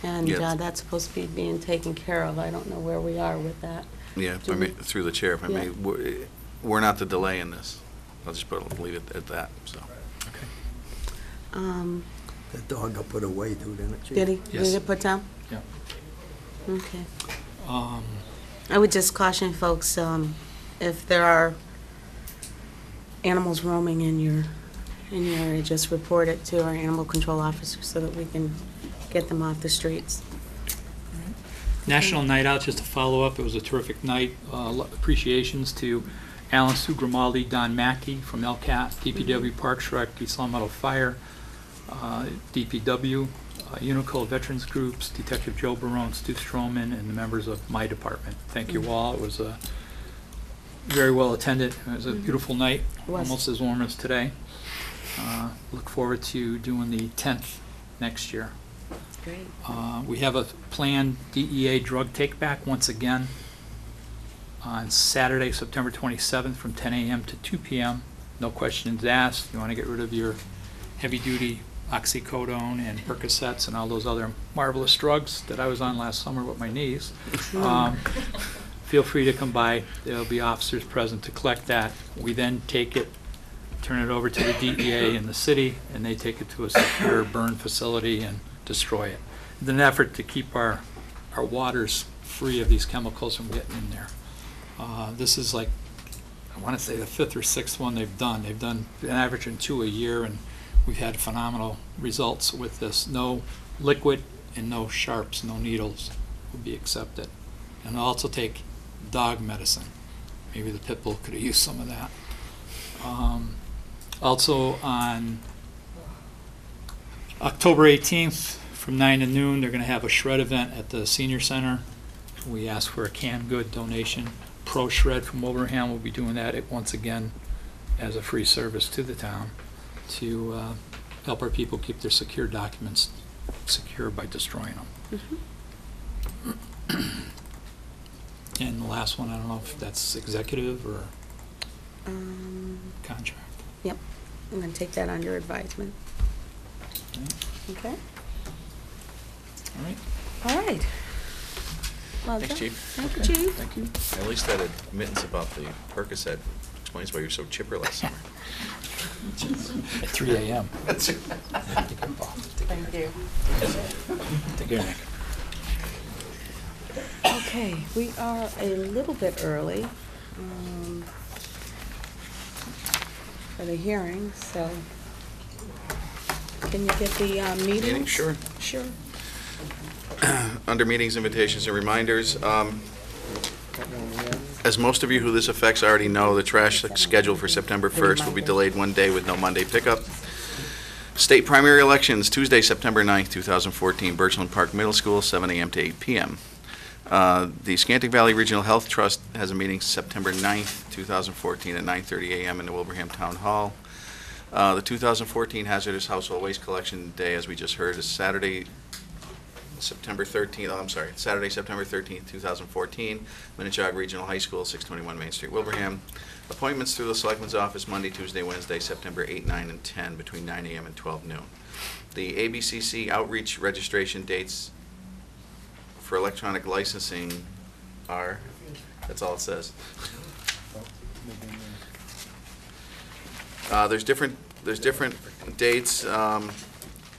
And Yes. that's supposed to be being taken care of. I don't know where we are with that. Yeah, if I may, through the chair, if I may, we're not the delay in this. I'll just leave it at that, so. That dog got put away too, didn't it, Chief? Did he? Yes. Did it put down? Yeah. Okay. I would just caution folks, if there are animals roaming in your area, just report it to our animal control officer so that we can get them off the streets. National Night Out, just to follow up, it was a terrific night. Appreciations to Alan Sue Grimaldi, Don Mackey from LCAT, DPW Parks Rec, East Long Meadow Fire, DPW, Unico Veterans Groups, Detective Joe Barone, Stu Stroman, and the members of my department. Thank you all. It was very well attended. It was a beautiful night, almost as warm as today. Look forward to doing the 10th next year. Great. We have a planned DEA drug take-back once again on Saturday, September 27th from 10 a.m. to 2 p.m. No questions asked. You want to get rid of your heavy-duty oxycodone and Percocets and all those other marvelous drugs that I was on last summer with my knees. Feel free to come by. There'll be officers present to collect that. We then take it, turn it over to the DEA in the city, and they take it to a secure burn facility and destroy it. In an effort to keep our waters free of these chemicals from getting in there. This is like, I want to say the 5th or 6th one they've done. They've done an average in 2 a year, and we've had phenomenal results with this. No liquid and no sharps, no needles will be accepted. And they'll also take dog medicine. Maybe the pit bull could have used some of that. Also on October 18th from 9 to noon, they're going to have a shred event at the senior center. We ask for a canned good donation. Pro Shred from Wilbraham will be doing that once again as a free service to the town to help our people keep their secure documents secure by destroying them. And the last one, I don't know if that's executive or contract. Yep. I'm going to take that under advisement. Okay? All right. All right. Well Thanks, done. Chief. Thank you, Chief. Thank you. At least that admittance about the Percocet explains why you're so chipper last summer. At 3 a.m. Thank you. Take care, Nick. Okay, we are a little bit early for the hearing, so can you get the meetings? Meeting, sure. Sure. Under meetings, invitations, and reminders, as most of you who this affects already know, the trash schedule for September 1st will be delayed one day with no Monday pickup. State primary elections, Tuesday, September 9th, 2014, Birchland Park Middle School, 7 a.m. to 8 p.m. The Scantic Valley Regional Health Trust has a meeting September 9th, 2014 at 9:30 a.m. in the Wilbraham Town Hall. The 2014 Hazardous Household Waste Collection Day, as we just heard, is Saturday, September 13th, 2014, Minnetonka Regional High School, 621 Main Street, Wilbraham. Appointments through the Selectmen's Office Monday, Tuesday, Wednesday, September 8, 9, and 10, between 9 a.m. and 12 noon. The ABCC outreach registration dates for electronic licensing are, that's all it says. There's different dates.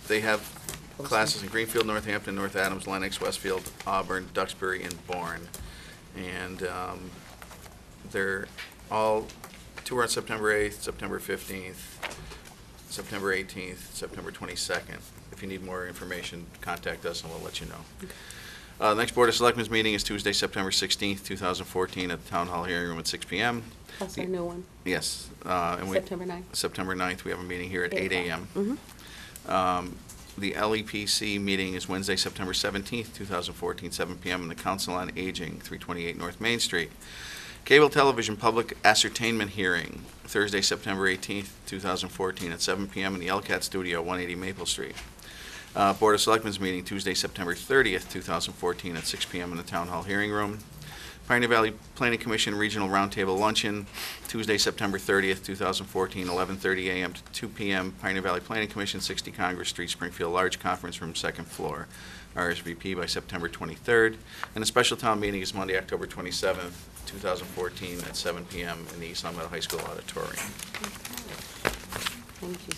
They have classes in Greenfield, Northampton, North Adams, Lenox, Westfield, Auburn, Duxbury, and Bourne. And they're all, two are on September 8th, September 15th, September 18th, September 22nd. If you need more information, contact us and we'll let you know. The next Board of Selectmen's meeting is Tuesday, September 16th, 2014 at the Town Hall Hearing Room at 6 p.m. That's our new one. Yes. September 9th. September 9th, we have a meeting here at 8 a.m. Mm-hmm. The LEPC meeting is Wednesday, September 17th, 2014, 7 p.m. in the Council on Aging, 328 North Main Street. Cable Television Public Ascertainment Hearing, Thursday, September 18th, 2014 at 7 p.m. in the LCAT Studio, 180 Maple Street. Board of Selectmen's meeting Tuesday, September 30th, 2014 at 6 p.m. in the Town Hall Hearing Room. Pioneer Valley Planning Commission Regional Roundtable Luncheon, Tuesday, September 30th, 2014, 11:30 a.m. to 2 p.m. Pioneer Valley Planning Commission, 60 Congress Street, Springfield, large conference room, second floor. RSVP by September 23rd. And the special town meeting is Monday, October 27th, 2014 at 7 p.m. in the East Long Meadow High School auditorium. Thank you